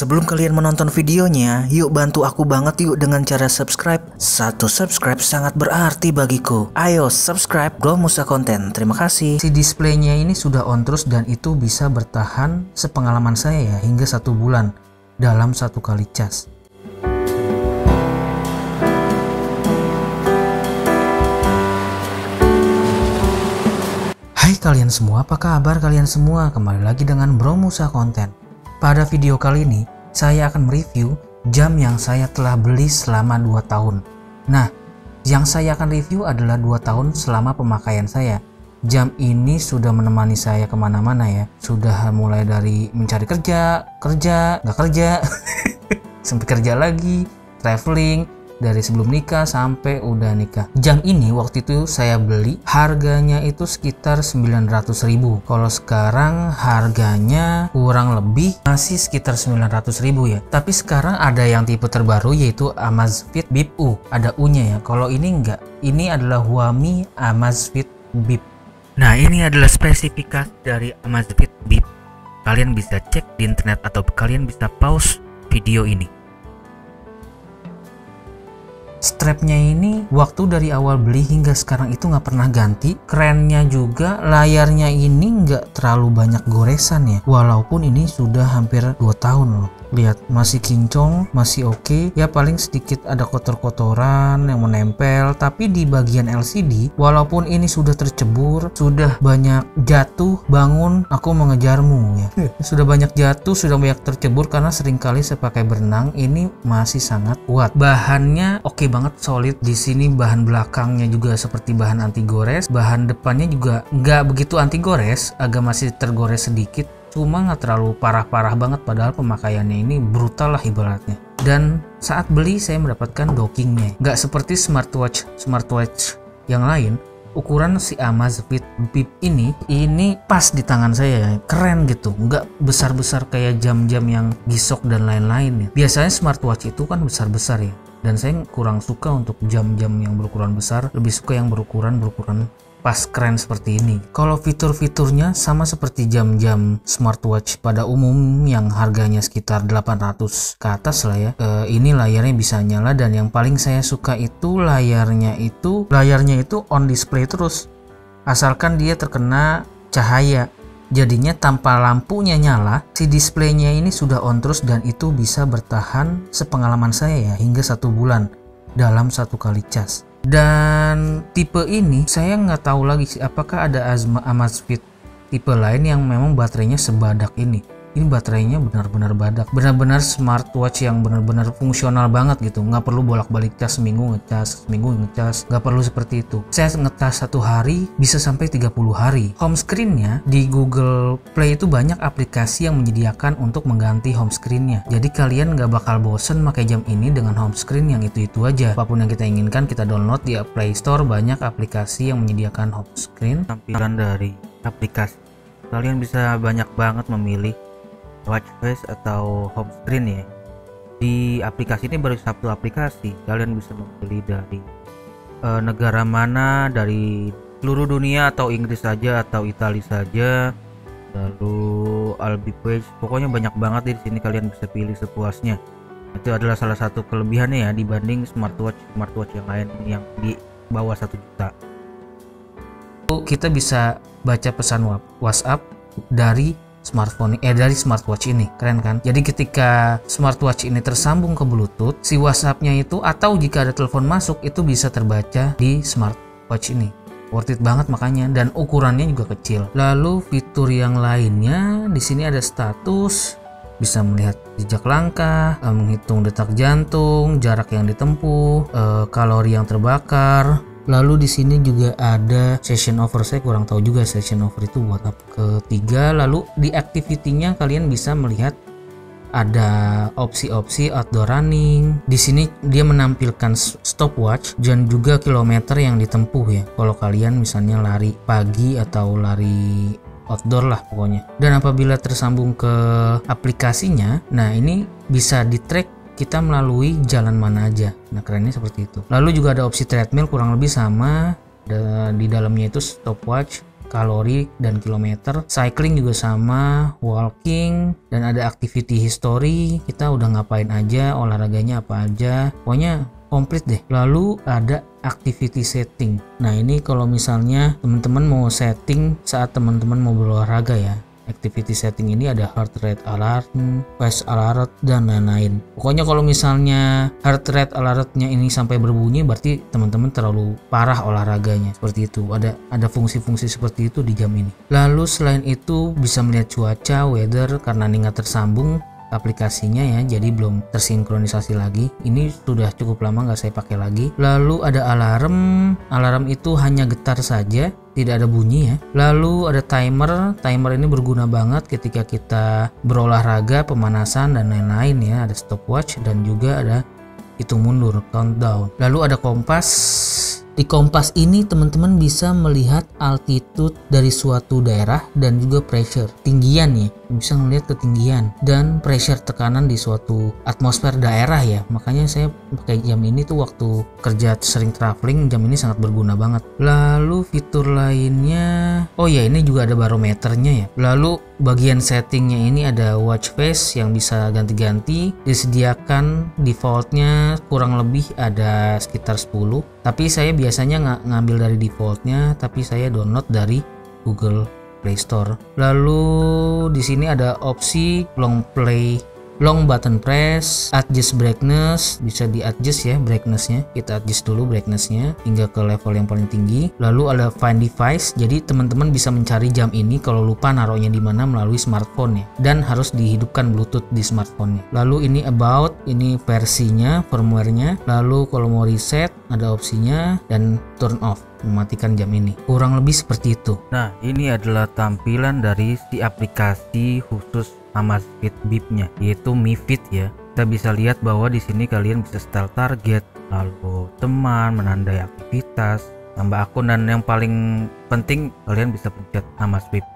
Sebelum kalian menonton videonya, yuk bantu aku banget yuk dengan cara subscribe. Satu subscribe sangat berarti bagiku. Ayo subscribe Bro Musa Konten. Terima kasih. Si displaynya ini sudah on terus dan itu bisa bertahan sepengalaman saya ya hingga 1 bulan dalam 1 kali cas. Hai kalian semua, apa kabar kalian semua? Kembali lagi dengan Bro Musa Konten. Pada video kali ini, saya akan mereview jam yang saya telah beli selama 2 tahun. Nah, yang saya akan review adalah 2 tahun selama pemakaian saya. Jam ini sudah menemani saya kemana-mana ya. Sudah mulai dari mencari kerja, nggak kerja, sampai kerja lagi, traveling, dari sebelum nikah sampai udah nikah. Jam ini waktu itu saya beli harganya itu sekitar 900.000. Kalau sekarang harganya kurang lebih masih sekitar 900.000 ya. Tapi sekarang ada yang tipe terbaru yaitu Amazfit Bip U. Ada U-nya ya. Kalau ini enggak. Ini adalah Huami Amazfit Bip. Nah, ini adalah spesifikasi dari Amazfit Bip. Kalian bisa cek di internet atau kalian bisa pause video ini. Strapnya ini waktu dari awal beli hingga sekarang itu nggak pernah ganti. Kerennya juga layarnya ini nggak terlalu banyak goresan ya. Walaupun ini sudah hampir 2 tahun loh. Lihat masih kinclong, masih oke. Ya paling sedikit ada kotor-kotoran yang menempel. Tapi di bagian LCD walaupun ini sudah tercebur, sudah banyak jatuh, bangun, aku mengejarmu ya. Sudah banyak jatuh, sudah banyak tercebur karena seringkali saya pakai berenang. Ini masih sangat kuat. Bahannya oke banget, solid. Di sini bahan belakangnya juga seperti bahan anti gores, bahan depannya juga nggak begitu anti gores, agak masih tergores sedikit, cuma nggak terlalu parah-parah banget, padahal pemakaiannya ini brutal lah ibaratnya. Dan saat beli saya mendapatkan dockingnya, nggak seperti smartwatch yang lain. Ukuran si Amazfit Bip ini pas di tangan saya, keren gitu, nggak besar-besar kayak jam-jam yang G-Shock dan lain-lain ya. Biasanya smartwatch itu kan besar-besar ya, dan saya kurang suka untuk jam-jam yang berukuran besar, lebih suka yang berukuran pas keren seperti ini. Kalau fitur-fiturnya sama seperti jam-jam smartwatch pada umum yang harganya sekitar 800 ke atas lah ya. Ini layarnya bisa nyala dan yang paling saya suka itu layarnya itu on display terus. Asalkan dia terkena cahaya. Jadinya tanpa lampunya nyala, si displaynya ini sudah on terus dan itu bisa bertahan sepengalaman saya ya hingga 1 bulan dalam 1 kali cas. Dan tipe ini saya nggak tahu lagi sih apakah ada Amazfit tipe lain yang memang baterainya sebadak ini. Ini baterainya benar-benar badak, benar-benar smartwatch yang benar-benar fungsional banget gitu. Nggak perlu bolak-balik cas, seminggu ngecas, nggak perlu seperti itu. Saya ngecas 1 hari bisa sampai 30 hari. Home screen-nya di Google Play itu banyak aplikasi yang menyediakan untuk mengganti home screen-nya. Jadi kalian nggak bakal bosen pakai jam ini dengan home screen yang itu-itu aja. Apapun yang kita inginkan kita download di Play Store, banyak aplikasi yang menyediakan home screen. Tampilan dari aplikasi kalian bisa banyak banget memilih watch face atau home screen ya. Di aplikasi ini baru 1 aplikasi, kalian bisa memilih dari negara mana, dari seluruh dunia atau Inggris saja atau Italia saja, lalu Albi Page, pokoknya banyak banget di sini, kalian bisa pilih sepuasnya. Itu adalah salah satu kelebihannya ya dibanding smartwatch yang lain yang di bawah 1 juta. Kita bisa baca pesan WhatsApp dari dari smartwatch ini, keren kan? Jadi ketika smartwatch ini tersambung ke Bluetooth, si WhatsApp-nya itu atau jika ada telepon masuk itu bisa terbaca di smartwatch ini. Worth it banget makanya, dan ukurannya juga kecil. Lalu fitur yang lainnya di sini ada status, bisa melihat jejak langkah, menghitung detak jantung, jarak yang ditempuh, kalori yang terbakar. Lalu di sini juga ada session over, saya kurang tahu juga session over itu buat apa. Ketiga, lalu di activity-nya kalian bisa melihat ada opsi-opsi outdoor running. Di sini dia menampilkan stopwatch dan juga kilometer yang ditempuh ya. Kalau kalian misalnya lari pagi atau lari outdoor lah pokoknya. Dan apabila tersambung ke aplikasinya, nah ini bisa di-track kita melalui jalan mana aja. Nah kerennya seperti itu. Lalu juga ada opsi treadmill, kurang lebih sama. Di dalamnya itu stopwatch, kalori dan kilometer, cycling juga sama, walking, dan ada activity history, kita udah ngapain aja, olahraganya apa aja, pokoknya komplit deh. Lalu ada activity setting. Nah ini kalau misalnya teman-teman mau setting saat teman-teman mau berolahraga ya. Activity setting ini ada heart rate alarm, face alert, dan lain-lain. Pokoknya kalau misalnya heart rate alertnya ini sampai berbunyi berarti teman-teman terlalu parah olahraganya. Seperti itu. Ada fungsi-fungsi seperti itu di jam ini. Lalu selain itu bisa melihat cuaca, weather, karena ini nggak tersambung aplikasinya ya, jadi belum tersinkronisasi lagi. Ini sudah cukup lama nggak saya pakai lagi. Lalu ada alarm itu hanya getar saja, tidak ada bunyi ya. Lalu ada timer ini berguna banget ketika kita berolahraga, pemanasan dan lain-lain ya. Ada stopwatch dan juga ada hitung mundur, countdown. Lalu ada kompas. Di kompas ini teman-teman bisa melihat altitude dari suatu daerah dan juga pressure, tinggian ya, bisa melihat ketinggian dan pressure, tekanan di suatu atmosfer daerah ya. Makanya saya pakai jam ini tuh waktu kerja sering traveling, jam ini sangat berguna banget. Lalu fitur lainnya, oh ya ini juga ada barometernya ya. Lalu bagian settingnya ini ada watch face yang bisa ganti-ganti, disediakan defaultnya kurang lebih ada sekitar 10, tapi saya biasanya nggak ngambil dari defaultnya, tapi saya download dari Google Play Store. Lalu di sini ada opsi long button press, adjust brightness, bisa di adjust ya brightnessnya. Kita adjust dulu brightnessnya hingga ke level yang paling tinggi. Lalu ada find device, jadi teman-teman bisa mencari jam ini kalau lupa naruhnya di mana melalui smartphone ya, dan harus dihidupkan Bluetooth di smartphone-nya. Lalu ini about, ini versinya, firmware-nya. Lalu kalau mau reset ada opsinya, dan turn off, mematikan jam ini. Kurang lebih seperti itu. Nah, ini adalah tampilan dari si aplikasi khusus Amazfit Bip-nya, yaitu Mi Fit ya. Kita bisa lihat bahwa di sini kalian bisa setel target, lalu teman, menandai aktivitas, tambah akun, dan yang paling penting kalian bisa pencet Amazfit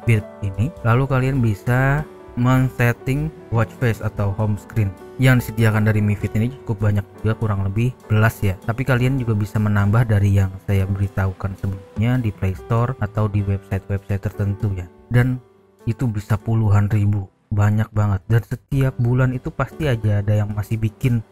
Bip ini. Lalu kalian bisa men-setting watch face atau home screen. Yang disediakan dari Mi Fit ini cukup banyak juga, kurang lebih 11 ya. Tapi kalian juga bisa menambah dari yang saya beritahukan sebelumnya di Play Store atau di website-website tertentu ya. Dan itu bisa puluhan ribu, banyak banget. Dan setiap bulan itu pasti aja ada yang masih bikin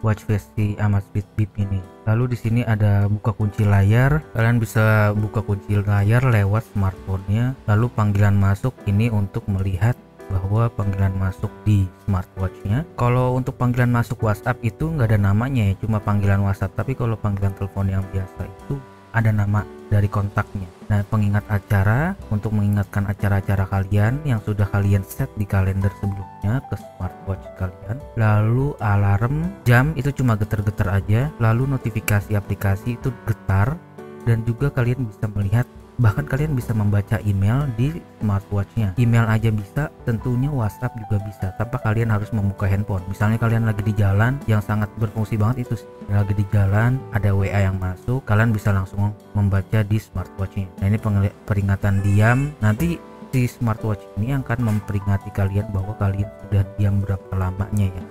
watch face di Amazfit Bip ini. Lalu di sini ada buka kunci layar, kalian bisa buka kunci layar lewat smartphone-nya. Lalu panggilan masuk ini untuk melihat bahwa panggilan masuk di smartwatch-nya. Kalau untuk panggilan masuk WhatsApp itu nggak ada namanya ya, cuma panggilan WhatsApp. Tapi kalau panggilan telepon yang biasa itu ada nama dari kontaknya. Nah, pengingat acara untuk mengingatkan acara-acara kalian yang sudah kalian set di kalender sebelumnya ke smartwatch kalian. Lalu alarm jam itu cuma getar-getar aja. Lalu notifikasi aplikasi itu getar, dan juga kalian bisa melihat, bahkan kalian bisa membaca email di smartwatch-nya. Email aja bisa, tentunya WhatsApp juga bisa, tanpa kalian harus membuka handphone. Misalnya kalian lagi di jalan, yang sangat berfungsi banget itu lagi di jalan ada WA yang masuk, kalian bisa langsung membaca di smartwatch-nya. Nah, ini peringatan diam. Nanti si smartwatch ini akan memperingati kalian bahwa kalian sudah diam berapa lamanya ya,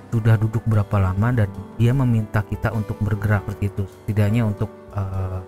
sudah duduk berapa lama, dan dia meminta kita untuk bergerak seperti itu, setidaknya untuk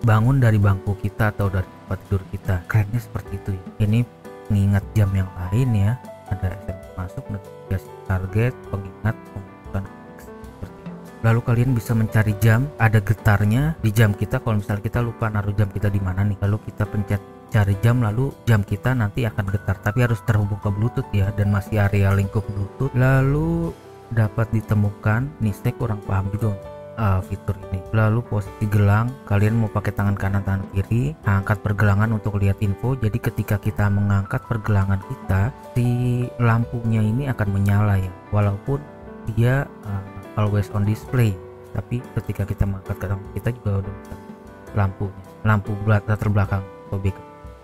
bangun dari bangku kita atau dari tempat tidur kita. Kerennya seperti itu ya. Ini pengingat jam yang lain ya, ada SMS masuk, notifikasi target, pengingat, pembukaan seperti itu. Lalu kalian bisa mencari jam, ada getarnya di jam kita. Kalau misalnya kita lupa naruh jam kita di mana nih, lalu kita pencet cari jam, lalu jam kita nanti akan getar, tapi harus terhubung ke Bluetooth ya, dan masih area lingkup Bluetooth. Lalu dapat ditemukan, nih saya kurang paham juga fitur ini. Lalu posisi gelang, kalian mau pakai tangan kanan tangan kiri, angkat pergelangan untuk lihat info. Jadi ketika kita mengangkat pergelangan kita, si lampunya ini akan menyala ya, walaupun dia always on display, tapi ketika kita mengangkat tangan kita juga udah lampu latar belakang sobek.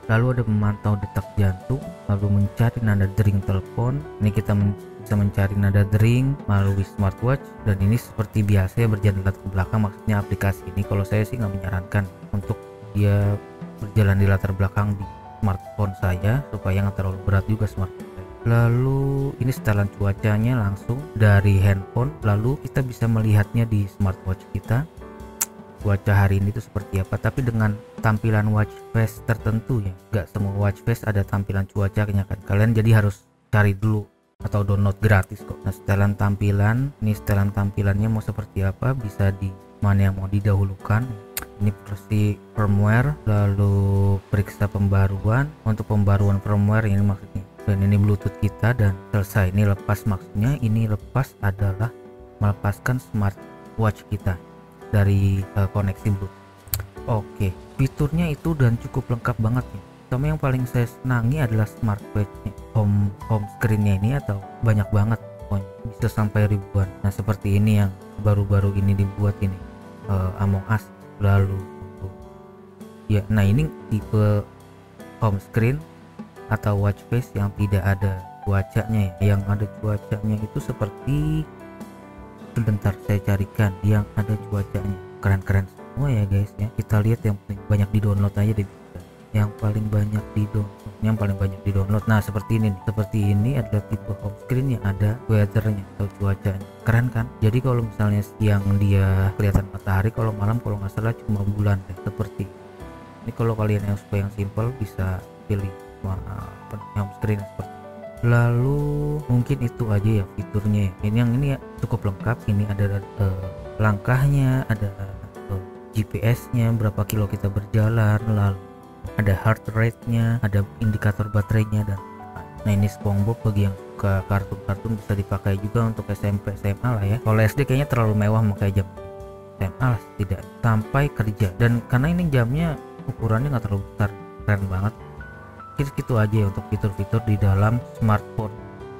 Lalu ada memantau detak jantung, lalu mencari nada dering telepon. Ini kita bisa mencari nada dering melalui smartwatch, dan ini seperti biasa ya, berjalan latar belakang. Maksudnya aplikasi ini kalau saya sih nggak menyarankan untuk dia berjalan di latar belakang di smartphone saya, supaya nggak terlalu berat juga smartphone saya. Lalu ini setelan cuacanya langsung dari handphone, lalu kita bisa melihatnya di smartwatch kita. cuaca hari ini itu seperti apa, tapi dengan tampilan watch face tertentu ya. Nggak semua watch face ada tampilan cuacanya kan, kalian jadi harus cari dulu atau download gratis kok. Nah, setelan tampilan, ini setelan tampilannya mau seperti apa, bisa di mana yang mau didahulukan. Ini versi firmware, lalu periksa pembaruan. Untuk pembaruan firmware ini maksudnya, dan ini Bluetooth kita, dan selesai. Ini lepas, maksudnya ini lepas adalah melepaskan smartwatch kita dari koneksi Bluetooth. Oke, fiturnya itu dan cukup lengkap banget ya. Sama yang paling saya senangi adalah smartwatch-nya. Home screen-nya ini atau banyak banget, pokoknya bisa sampai ribuan. Nah, seperti ini yang baru-baru ini dibuat ini, Among Us. Lalu ya, nah ini tipe home screen atau watch face yang tidak ada cuacanya ya. Yang ada cuacanya itu seperti, sebentar saya carikan yang ada cuacanya. Keren-keren semua ya guys ya. Kita lihat yang paling banyak di download aja deh. Yang paling banyak di download, nah seperti ini nih. Seperti ini adalah tipe home screen yang ada weathernya atau cuacanya. Keren kan? Jadi kalau misalnya siang dia kelihatan matahari, kalau malam kalau nggak salah cuma bulan deh. Seperti ini. Kalau kalian yang suka yang simple bisa pilih home screen seperti ini. Lalu mungkin itu aja ya fiturnya ya. Ini yang ini ya cukup lengkap. Ini ada langkahnya, ada GPS-nya, berapa kilo kita berjalan, lalu ada heart rate-nya, ada indikator baterainya, dan nah ini SpongeBob bagi yang suka kartun-kartun bisa dipakai juga untuk SMP SMA lah ya. Kalau SD kayaknya terlalu mewah makanya jam SMA lah, tidak sampai kerja. Dan karena ini jamnya ukurannya nggak terlalu besar, keren banget. Gitu aja ya untuk fitur-fitur di dalam smartphone.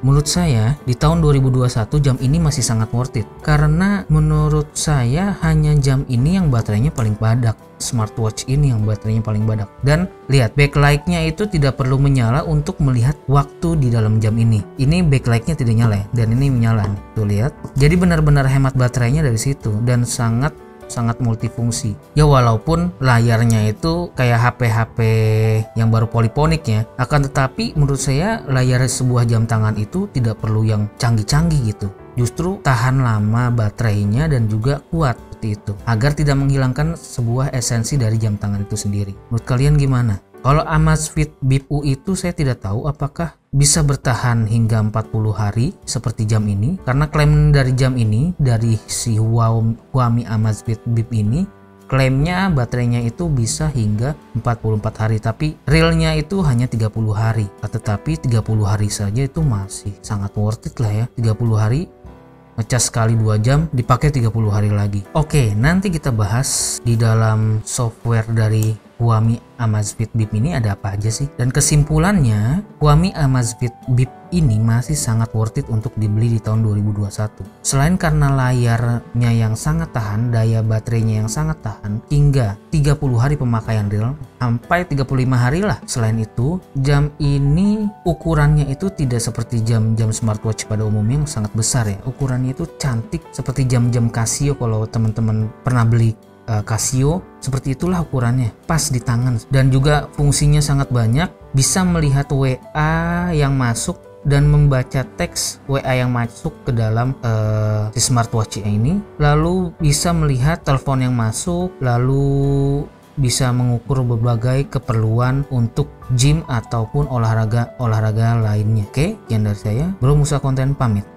Menurut saya di tahun 2021 jam ini masih sangat worth it, karena menurut saya hanya jam ini yang baterainya paling padat. Smartwatch ini yang baterainya paling padat. Dan lihat backlightnya itu tidak perlu menyala untuk melihat waktu di dalam jam ini. Ini backlightnya tidak nyala ya, dan ini menyala. Tuh lihat. Jadi benar-benar hemat baterainya dari situ dan sangat multifungsi ya. Walaupun layarnya itu kayak HP-HP yang baru poliponik ya, akan tetapi menurut saya layar sebuah jam tangan itu tidak perlu yang canggih-canggih gitu. Justru tahan lama baterainya dan juga kuat seperti itu, agar tidak menghilangkan sebuah esensi dari jam tangan itu sendiri. Menurut kalian gimana? Kalau Amazfit Bip U itu saya tidak tahu apakah bisa bertahan hingga 40 hari seperti jam ini, karena klaim dari jam ini dari si Huami Amazfit Bip ini, klaimnya baterainya itu bisa hingga 44 hari, tapi realnya itu hanya 30 hari. Tetapi 30 hari saja itu masih sangat worth it lah ya. 30 hari ngecas sekali 2 jam dipakai 30 hari lagi. Oke, nanti kita bahas di dalam software dari Huami Amazfit Bip ini ada apa aja sih. Dan kesimpulannya, Huami Amazfit Bip ini masih sangat worth it untuk dibeli di tahun 2021. Selain karena layarnya yang sangat tahan, daya baterainya yang sangat tahan hingga 30 hari pemakaian real sampai 35 hari lah. Selain itu, jam ini ukurannya itu tidak seperti jam-jam smartwatch pada umumnya yang sangat besar ya. Ukurannya itu cantik seperti jam-jam Casio. Kalau teman-teman pernah beli Casio, seperti itulah ukurannya, pas di tangan. Dan juga fungsinya sangat banyak, bisa melihat WA yang masuk dan membaca teks WA yang masuk ke dalam si smartwatch ini, lalu bisa melihat telepon yang masuk, lalu bisa mengukur berbagai keperluan untuk gym ataupun olahraga lainnya. Oke, sekian dari saya, Bro Musa Konten pamit.